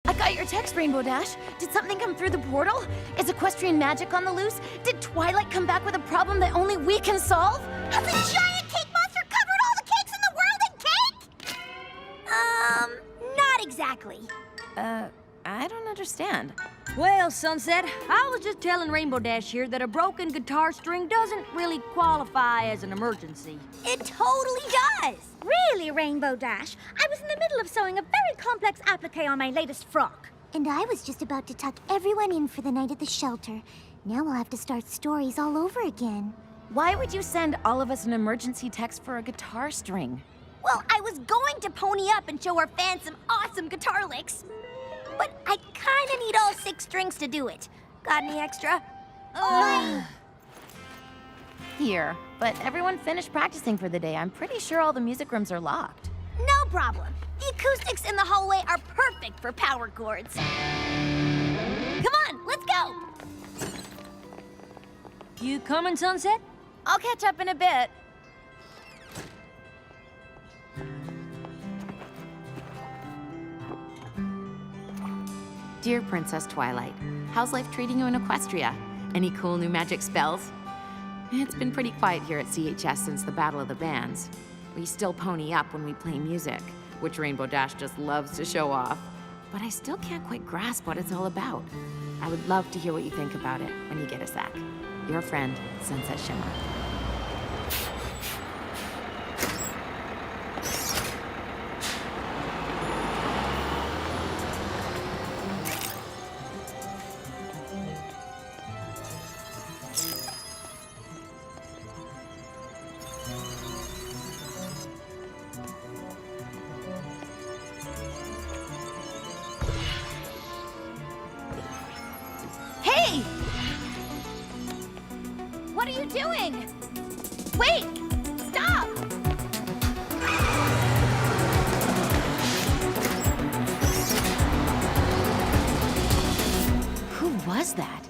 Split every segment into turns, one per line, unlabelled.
I got your text, Rainbow Dash. Did something come through the portal? Is equestrian magic on the loose? Did Twilight come back with a problem that only we can solve?
Has a giant cake monster covered all the cakes in the world in cake? Not exactly.
I don't understand.
Well, Sunset, I was just telling Rainbow Dash here that a broken guitar string doesn't really qualify as an emergency.
It totally does.
Really, Rainbow Dash? I was in the middle of sewing a very complex applique on my latest frock.
And I was just about to tuck everyone in for the night at the shelter. Now we'll have to start stories all over again.
Why would you send all of us an emergency text for a guitar string?
Well, I was going to pony up and show our fans some awesome guitar licks. But I kinda need all 6 strings to do it. Got any extra?
Here, but everyone finished practicing for the day. I'm pretty sure all the music rooms are locked.
No problem. The acoustics in the hallway are perfect for power chords. Come on, let's go!
You coming, Sunset?
I'll catch up in a bit. Dear Princess Twilight, how's life treating you in Equestria? Any cool new magic spells? It's been pretty quiet here at CHS since the Battle of the Bands. We still pony up when we play music, which Rainbow Dash just loves to show off. But I still can't quite grasp what it's all about. I would love to hear what you think about it when you get a sec. Your friend, Sunset Shimmer. Hey! What are you doing? Wait! Stop! Who was that?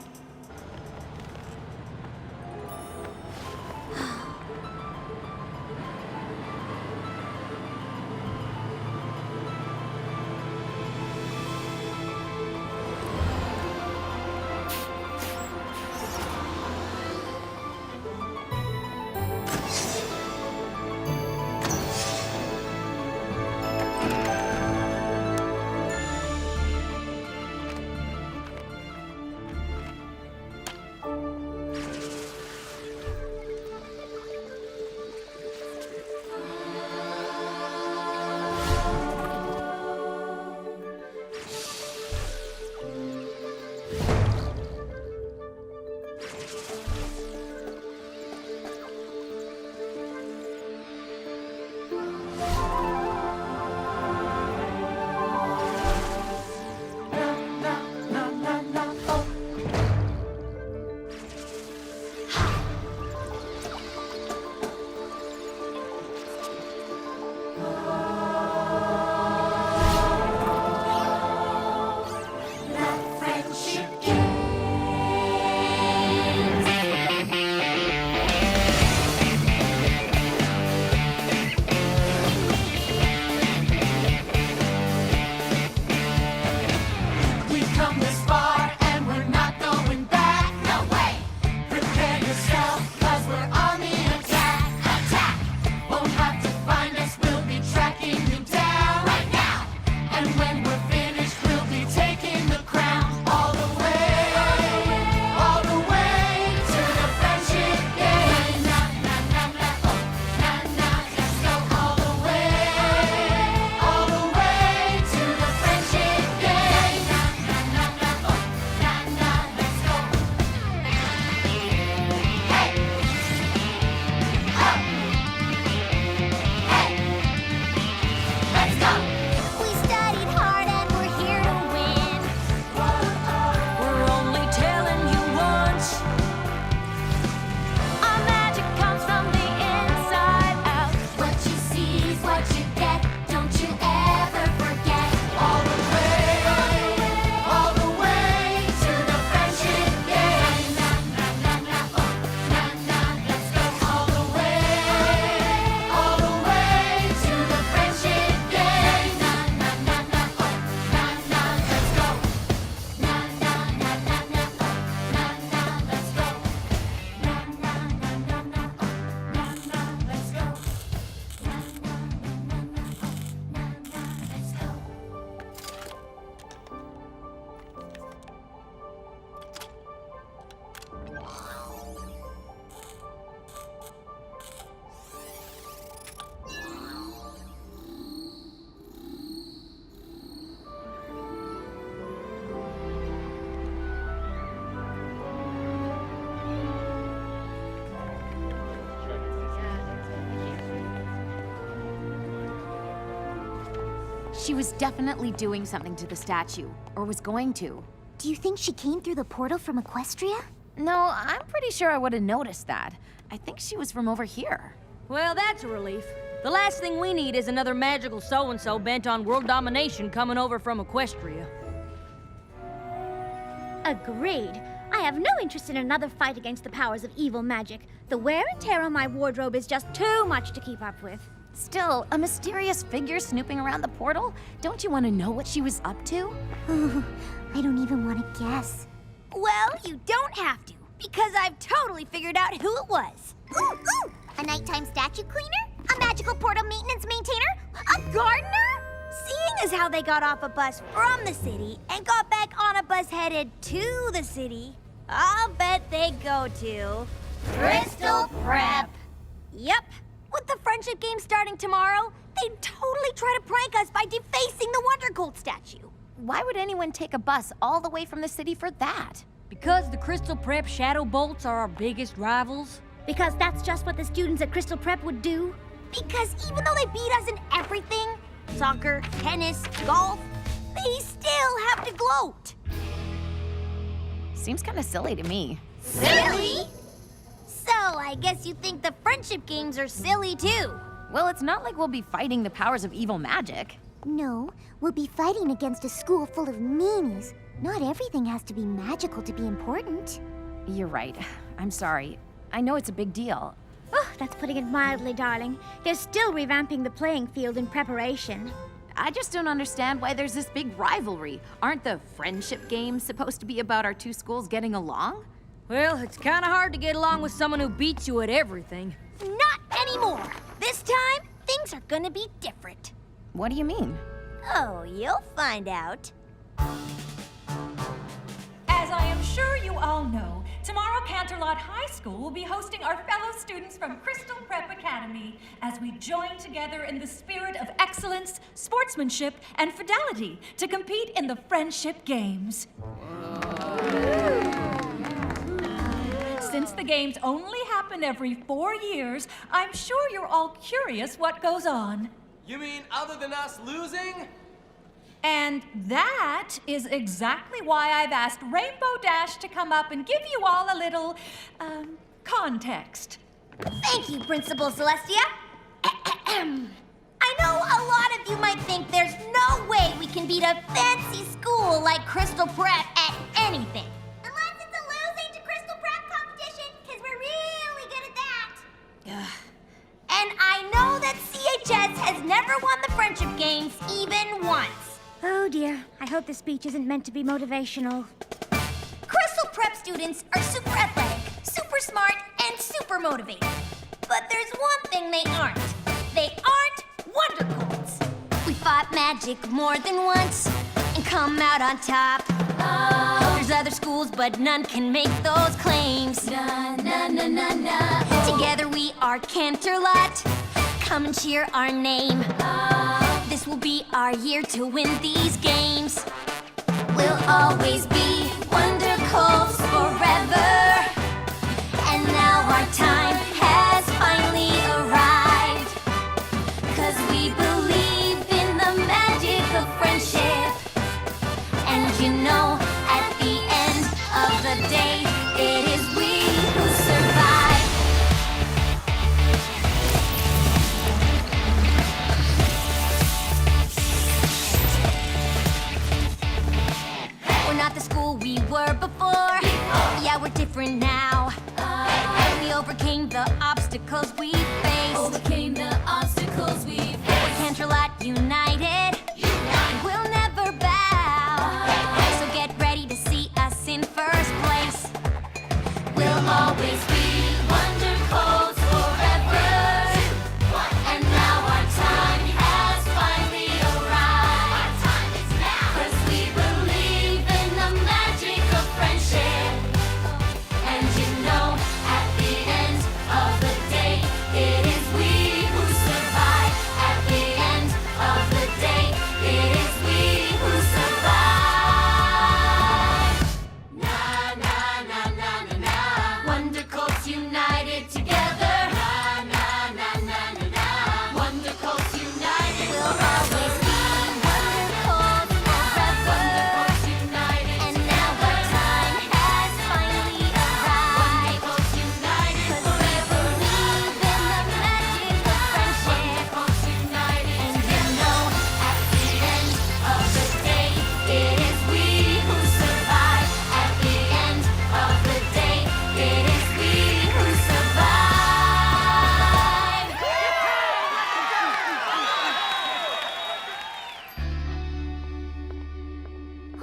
She was definitely doing something to the statue, or was going to.
Do you think she came through the portal from Equestria?
No, I'm pretty sure I would have noticed that. I think she was from over here.
Well, that's a relief. The last thing we need is another magical so-and-so bent on world domination coming over from Equestria.
Agreed. I have no interest in another fight against the powers of evil magic. The wear and tear on my wardrobe is just too much to keep up with.
Still, a mysterious figure snooping around the portal? Don't you want to know what she was up to?
Ooh, I don't even want to guess.
Well, you don't have to, because I've totally figured out who it was.
Ooh, ooh! A nighttime statue cleaner? A magical portal maintenance maintainer? A gardener?
Seeing as how they got off a bus from the city and got back on a bus headed to the city, I'll bet they go to Crystal Prep. Yep. With the friendship game starting tomorrow, they'd totally try to prank us by defacing the Wonder Cold statue.
Why would anyone take a bus all the way from the city for that?
Because the Crystal Prep Shadow Bolts are our biggest rivals?
Because that's just what the students at Crystal Prep would do.
Because even though they beat us in everything, soccer, tennis, golf, they still have to gloat.
Seems kind of silly to me.
Silly? So I guess you think the friendship games are silly too.
Well, it's not like we'll be fighting the powers of evil magic.
No, we'll be fighting against a school full of meanies. Not everything has to be magical to be important.
You're right. I'm sorry. I know it's a big deal.
Oh, that's putting it mildly, darling. They're still revamping the playing field in preparation.
I just don't understand why there's this big rivalry. Aren't the friendship games supposed to be about our two schools getting along?
Well, it's kind of hard to get along with someone who beats you at everything.
Not anymore. This time, things are gonna be different.
What do you mean?
Oh, you'll find out.
As I am sure you all know, tomorrow Canterlot High School will be hosting our fellow students from Crystal Prep Academy as we join together in the spirit of excellence, sportsmanship, and fidelity to compete in the Friendship Games. Since the games only happen every 4 years, I'm sure you're all curious what goes on.
You mean other than us losing?
And that is exactly why I've asked Rainbow Dash to come up and give you all a little, context.
Thank you, Principal Celestia. I know a lot of you might think there's no way we can beat a fancy school like Crystal Prep at anything. Unless it's a losing to Crystal Prep competition, because we're really good at that. And I know that CHS has never won the Friendship Games even once.
Oh dear, I hope this speech isn't meant to be motivational.
Crystal Prep students are super athletic, super smart, and super motivated. But there's one thing they aren't. They aren't Wonder Colds. We fought magic more than once and come out on top. Oh. There's other schools, but none can make those claims. Na, na, na, na, na. Together we are Canterlot. Come and cheer our name. Oh. This will be our year to win these games. We'll always be Wonder Colds forever. And now our time has finally arrived. 'Cause we believe in the magic of friendship. And you know, at the end of the day, it is we who survive. We're not the school we were before. Yeah, we're different now. We overcame the obstacles we faced. We're Canterlot united. We'll never bow. So get ready to see us in first place. We'll always be Wonder Colds forever. And now our time has finally arrived. 'Cause we believe in the magic of friendship. And you know, at the end of the day,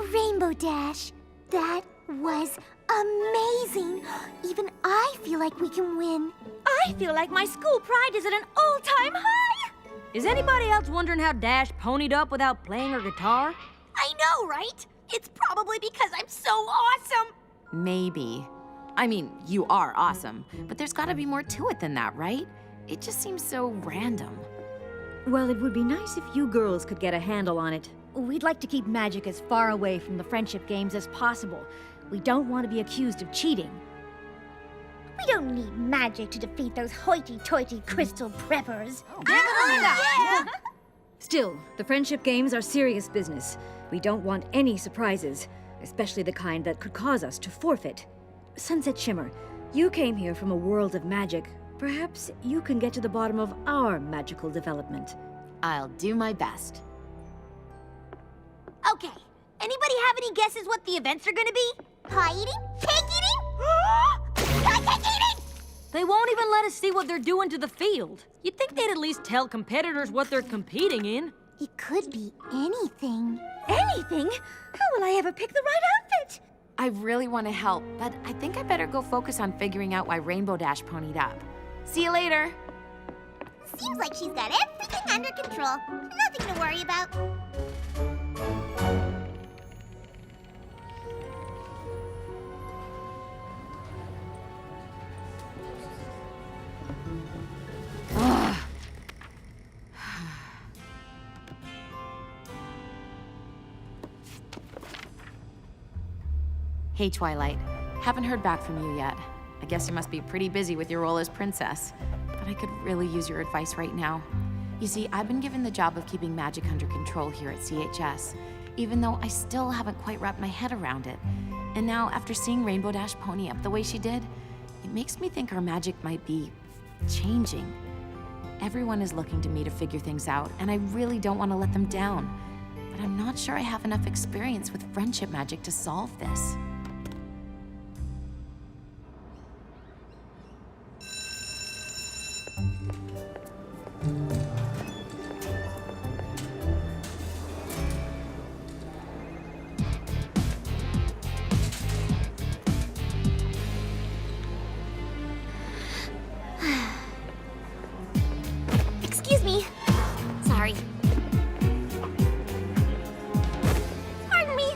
Rainbow Dash, that was amazing. Even I feel like we can win.
I feel like my school pride is at an all-time high!
Is anybody else wondering how Dash ponied up without playing her guitar?
I know, right? It's probably because I'm so awesome.
Maybe. I mean, you are awesome, but there's gotta be more to it than that, right? It just seems so random.
Well, it would be nice if you girls could get a handle on it.
We'd like to keep magic as far away from the friendship games as possible. We don't want to be accused of cheating. We don't need magic to defeat those hoity-toity crystal preppers.
Still, the friendship games are serious business. We don't want any surprises, especially the kind that could cause us to forfeit. Sunset Shimmer, you came here from a world of magic. Perhaps you can get to the bottom of our magical development.
I'll do my best.
Okay, anybody have any guesses what the events are gonna be? Pie eating? Cake eating? Cake eating!
They won't even let us see what they're doing to the field. You'd think they'd at least tell competitors what they're competing in.
It could be anything.
Anything? How will I ever pick the right outfit?
I really want to help, but I think I better go focus on figuring out why Rainbow Dash ponied up. See you later.
Seems like she's got everything under control. Nothing to worry about.
Hey, Twilight. Haven't heard back from you yet. I guess you must be pretty busy with your role as princess. But I could really use your advice right now. You see, I've been given the job of keeping magic under control here at CHS, even though I still haven't quite wrapped my head around it. And now, after seeing Rainbow Dash pony up the way she did, it makes me think our magic might be changing. Everyone is looking to me to figure things out, and I really don't want to let them down. But I'm not sure I have enough experience with friendship magic to solve this.
Excuse me. Sorry. Pardon me.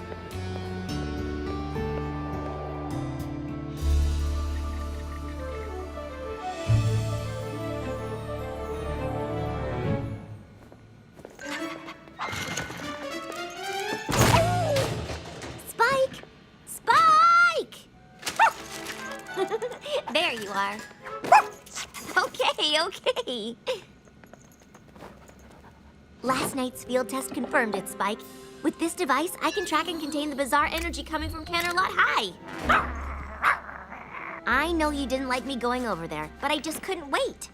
Spike! Spike! There you are. Okay. Last night's field test confirmed it, Spike. With this device, I can track and contain the bizarre energy coming from Canterlot High. I know you didn't like me going over there, but I just couldn't wait.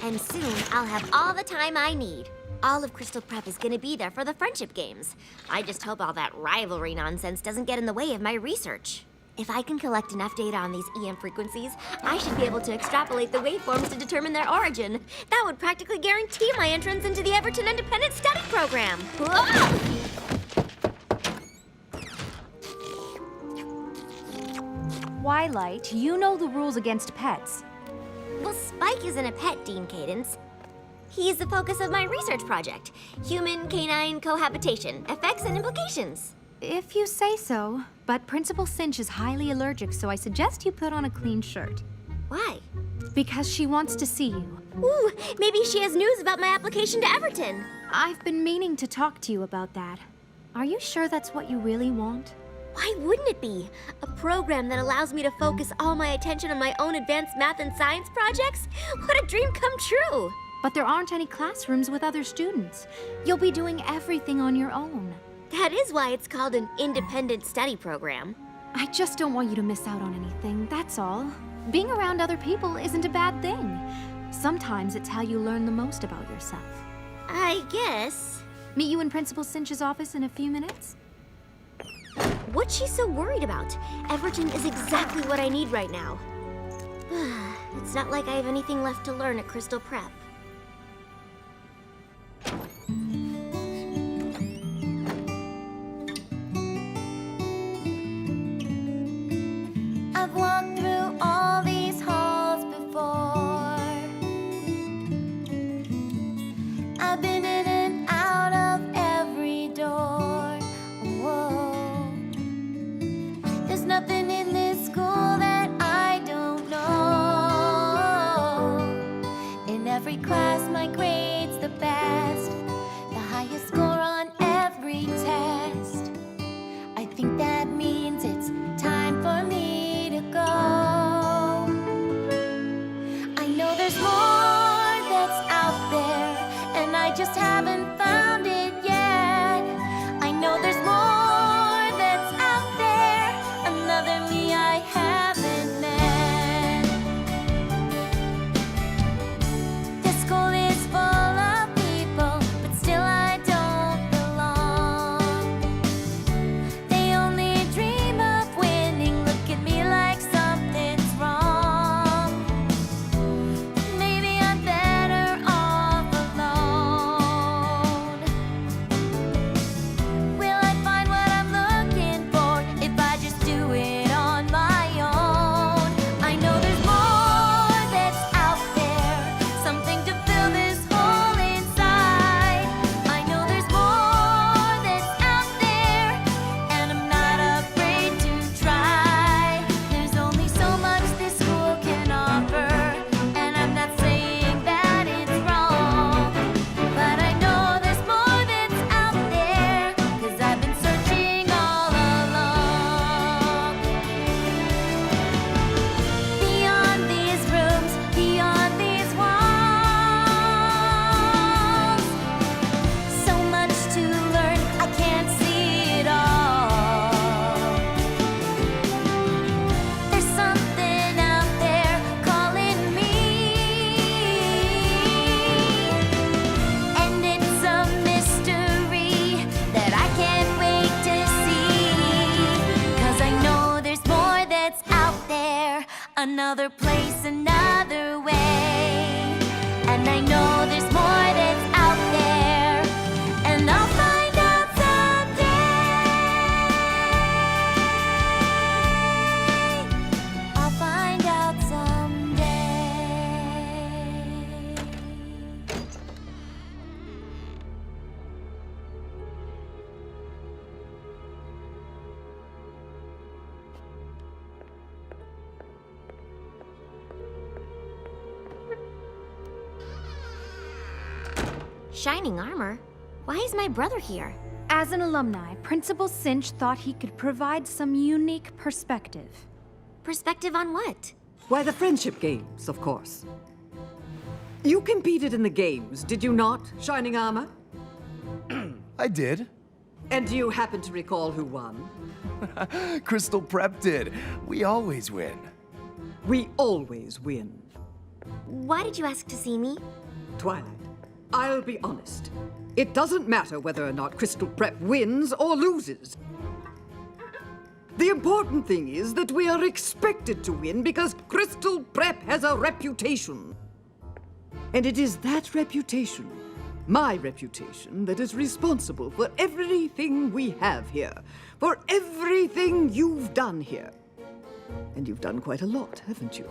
And soon, I'll have all the time I need. All of Crystal Prep is gonna be there for the friendship games. I just hope all that rivalry nonsense doesn't get in the way of my research. If I can collect enough data on these EM frequencies, I should be able to extrapolate the waveforms to determine their origin. That would practically guarantee my entrance into the Everton Independent Study Program. Whoa!
Twilight, you know the rules against pets.
Well, Spike isn't a pet, Dean Cadence. He's the focus of my research project. Human-canine cohabitation, effects and implications.
If you say so, but Principal Cinch is highly allergic, so I suggest you put on a clean shirt.
Why?
Because she wants to see you.
Ooh, maybe she has news about my application to Everton.
I've been meaning to talk to you about that. Are you sure that's what you really want?
Why wouldn't it be? A program that allows me to focus all my attention on my own advanced math and science projects? What a dream come true!
But there aren't any classrooms with other students. You'll be doing everything on your own.
That is why it's called an independent study program.
I just don't want you to miss out on anything, that's all. Being around other people isn't a bad thing. Sometimes it's how you learn the most about yourself.
I guess.
Meet you in Principal Cinch's office in a few minutes?
What's she so worried about? Everton is exactly what I need right now. It's not like I have anything left to learn at Crystal Prep. just haven't found it yet. I know there's more that's out there, another me I haven't met. This school is full of people, but still I don't belong. They only dream of winning, look at me like something's wrong. Maybe I'm better off alone. Will I find what I'm looking for if I just do it on my own? I know there's more that's out there, something to fill this hole inside. I know there's more that's out there, and I'm not afraid to try. There's only so much this school can offer, and I'm not saying that it's wrong. But I know there's more that's out there, 'cause I've been searching all along. Beyond these rooms, beyond these walls, so much to learn, I can't see it all. There's something out there calling me, and it's a mystery that I can't wait to see. 'Cause I know there's more that's out there, another place, another way. And I know there's more that's out there, and I'll find out someday. I'll find out someday.
Shining armor? Why is my brother here?
As an alumni, Principal Cinch thought he could provide some unique perspective.
Perspective on what?
Why, the friendship games, of course. You competed in the games, did you not, Shining Armor?
I did.
And do you happen to recall who won?
Crystal Prep did. We always win.
We always win.
Why did you ask to see me?
Twilight, I'll be honest. It doesn't matter whether or not Crystal Prep wins or loses. The important thing is that we are expected to win because Crystal Prep has a reputation. And it is that reputation, my reputation, that is responsible for everything we have here, for everything you've done here. And you've done quite a lot, haven't you?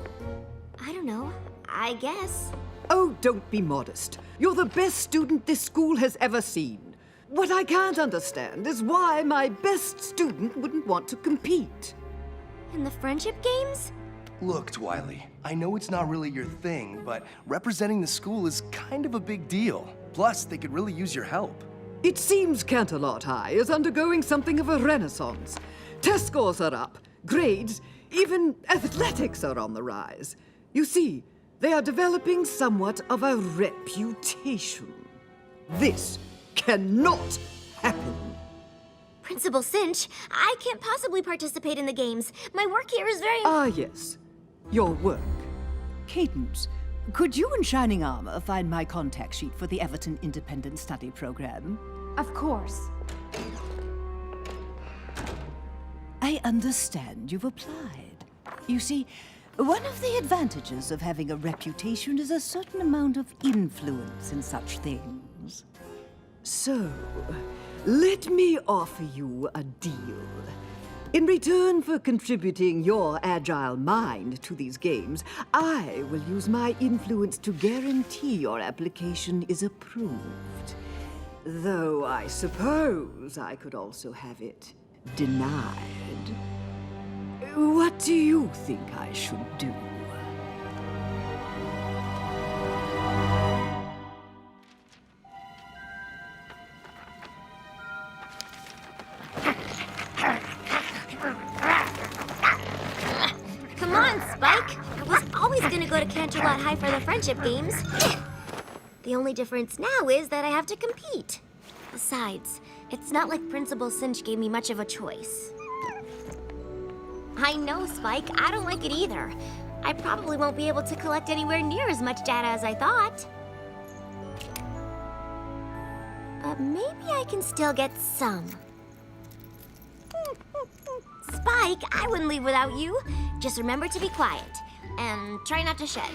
I don't know. I guess.
Oh, don't be modest. You're the best student this school has ever seen. What I can't understand is why my best student wouldn't want to compete.
In the friendship games?
Look, Twilight, I know it's not really your thing, but representing the school is kind of a big deal. Plus, they could really use your help.
It seems Canterlot High is undergoing something of a renaissance. Test scores are up, grades, even athletics are on the rise. You see, they are developing somewhat of a reputation. This cannot happen.
Principal Cinch, I can't possibly participate in the games. My work here is very...
Ah, yes. Your work.
Cadence, could you and Shining Armor find my contact sheet for the Everton Independent Study Program?
Of course.
I understand you've applied. You see, one of the advantages of having a reputation is a certain amount of influence in such things.
So, let me offer you a deal. In return for contributing your agile mind to these games, I will use my influence to guarantee your application is approved. Though I suppose I could also have it denied. What do you think I should do?
Come on, Spike. I was always gonna go to Canterlot High for the friendship games.
The only difference now is that I have to compete. Besides, it's not like Principal Cinch gave me much of a choice. I know, Spike. I don't like it either. I probably won't be able to collect anywhere near as much data as I thought. But maybe I can still get some. Spike, I wouldn't leave without you. Just remember to be quiet and try not to shed.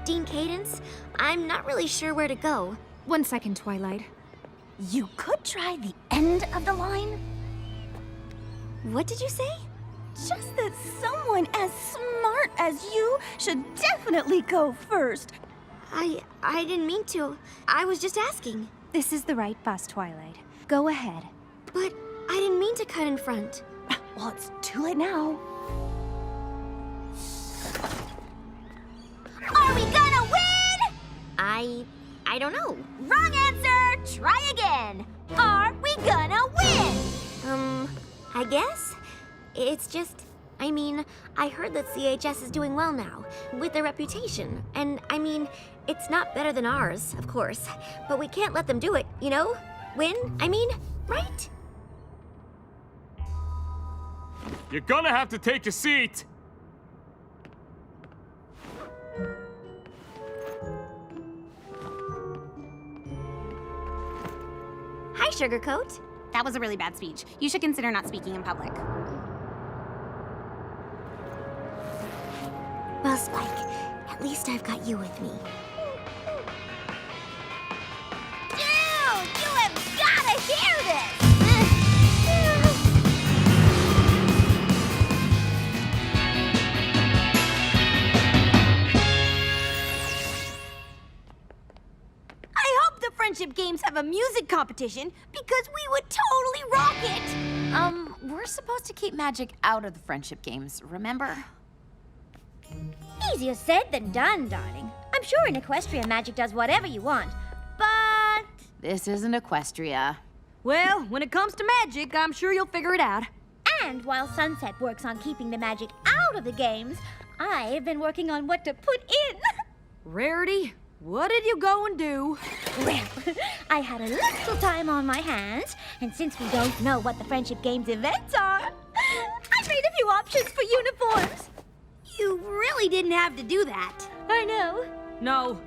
Dean Cadence, I'm not really sure where to go.
1 second, Twilight.
You could try the end of the line.
What did you say?
Just that someone as smart as you should definitely go first.
I didn't mean to. I was just asking.
This is the right bus, Twilight. Go ahead.
But I didn't mean to cut in front.
Well, it's too late now.
Are we gonna win? I don't know. Wrong answer! Try again. Are we gonna win? I guess. It's just, I mean, I heard that CHS is doing well now, with their reputation. And, I mean, it's not better than ours, of course. But we can't let them do it, you know? Win, I mean, right?
You're gonna have to take a seat!
Hi, Sugarcoat.
That was a really bad speech. You should consider not speaking in public.
Well, Spike, at least I've got you with me. Dude, you have gotta hear this!
I hope the Friendship Games have a music competition because we would totally rock it!
We're supposed to keep magic out of the friendship games, remember?
Easier said than done, darling. I'm sure in Equestria magic does whatever you want, but...
This isn't Equestria.
Well, when it comes to magic, I'm sure you'll figure it out.
And while Sunset works on keeping the magic out of the games, I've been working on what to put in.
Rarity, what did you go and do?
Well, I had a little time on my hands, and since we don't know what the Friendship Games events are, I made a few options for uniforms.
You really didn't have to do that.
I know.
No,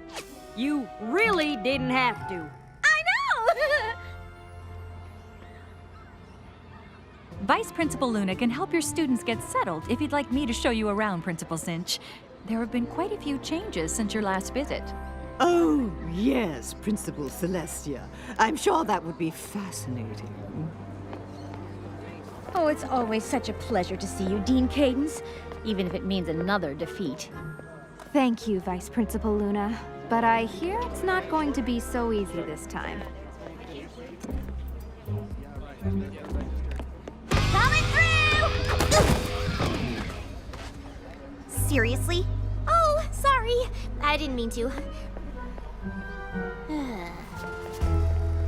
you really didn't have to.
I know!
Vice Principal Luna can help your students get settled if you'd like me to show you around, Principal Cinch. There have been quite a few changes since your last visit.
Oh, yes, Principal Celestia. I'm sure that would be fascinating.
Oh, it's always such a pleasure to see you, Dean Cadence, even if it means another defeat.
Thank you, Vice Principal Luna. But I hear it's not going to be so easy this time.
Coming through! Seriously? Oh, sorry. I didn't mean to.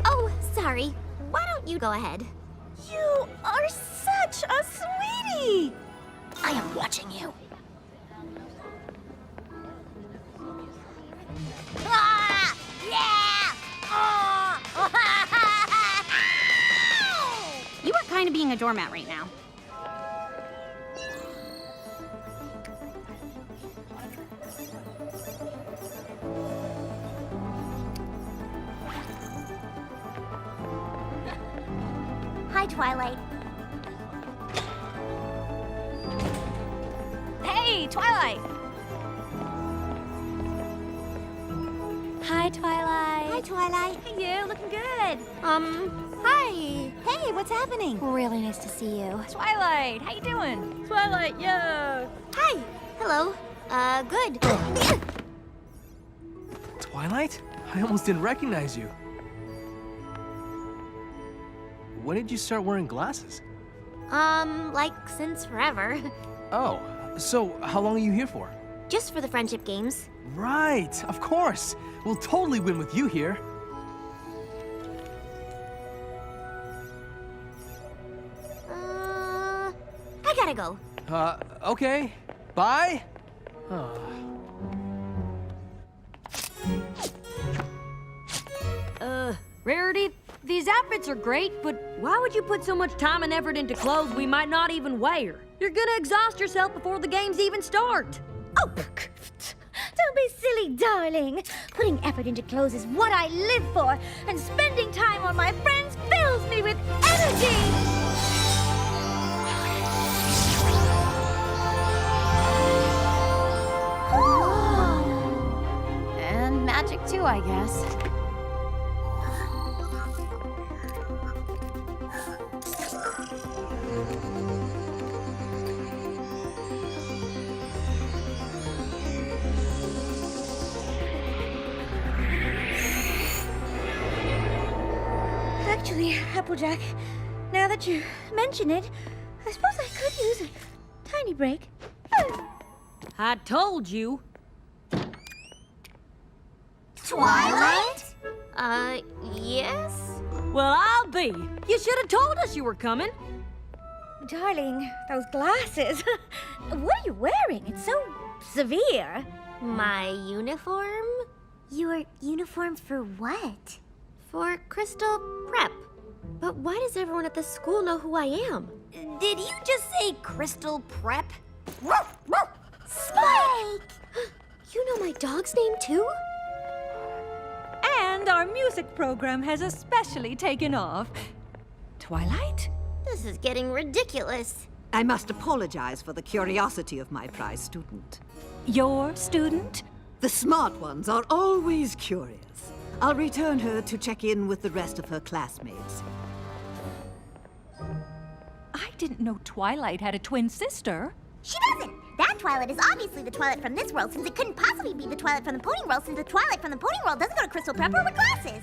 Oh, sorry. Why don't you go ahead?
You are such a sweetie!
I am watching you. Ah! Yeah! Oh!
You are kind of being a doormat right now.
Hi, Twilight.
Hey, Twilight!
Hi, Twilight. Hi, Twilight.
Hey, you, looking good.
Hi. Hey, what's happening? Really nice to see you.
Twilight, how you doing?
Twilight, yo!
Hi. Hello. Good.
Twilight? I almost didn't recognize you. When did you start wearing glasses?
Like since forever.
Oh, so how long are you here for?
Just for the friendship games.
Right, of course. We'll totally win with you here.
I go?
Okay. Bye?
Rarity, these outfits are great, but why would you put so much time and effort into clothes we might not even wear? You're gonna exhaust yourself before the games even start.
Oh, don't be silly, darling. Putting effort into clothes is what I live for, and spending time on my friends fills me with energy.
And magic too, I guess.
Actually, Applejack, now that you mention it, I suppose I could use a tiny break.
I told you.
Twilight?
Yes?
Well, I'll be. You should have told us you were coming.
Darling, those glasses. What are you wearing? It's so severe.
My uniform?
Your uniform for what?
For Crystal Prep. But why does everyone at the school know who I am? Did you just say Crystal Prep? Spike! You know my dog's name too?
And our music program has especially taken off. Twilight?
This is getting ridiculous.
I must apologize for the curiosity of my prize student.
Your student?
The smart ones are always curious. I'll return her to check in with the rest of her classmates.
I didn't know Twilight had a twin sister.
She doesn't! That Twilight is obviously the Twilight from this world, since it couldn't possibly be the Twilight from the Pony World, since the Twilight from the Pony World doesn't go to Crystal Prep or with glasses!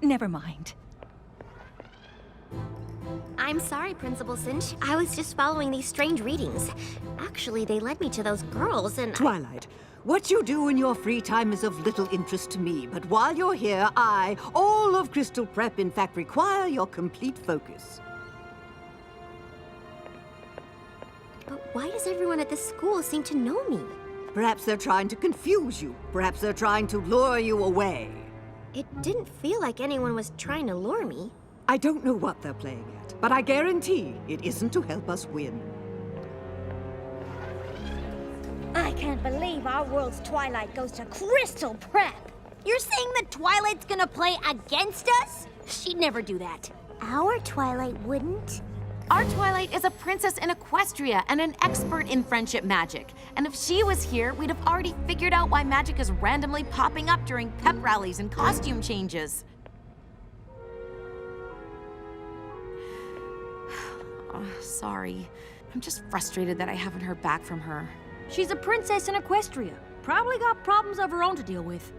Never mind.
I'm sorry, Principal Cinch. I was just following these strange readings. Actually, they led me to those girls and
Twilight, what you do in your free time is of little interest to me, but while you're here, all of Crystal Prep, in fact, require your complete focus.
But why does everyone at this school seem to know me?
Perhaps they're trying to confuse you. Perhaps they're trying to lure you away.
It didn't feel like anyone was trying to lure me.
I don't know what they're playing at, but I guarantee it isn't to help us win.
I can't believe our world's Twilight goes to Crystal Prep.
You're saying that Twilight's gonna play against us? She'd never do that.
Our Twilight wouldn't.
Our Twilight is a princess in Equestria and an expert in friendship magic. And if she was here, we'd have already figured out why magic is randomly popping up during pep rallies and costume changes. Oh, sorry. I'm just frustrated that I haven't heard back from her.
She's a princess in Equestria. Probably got problems of her own to deal with.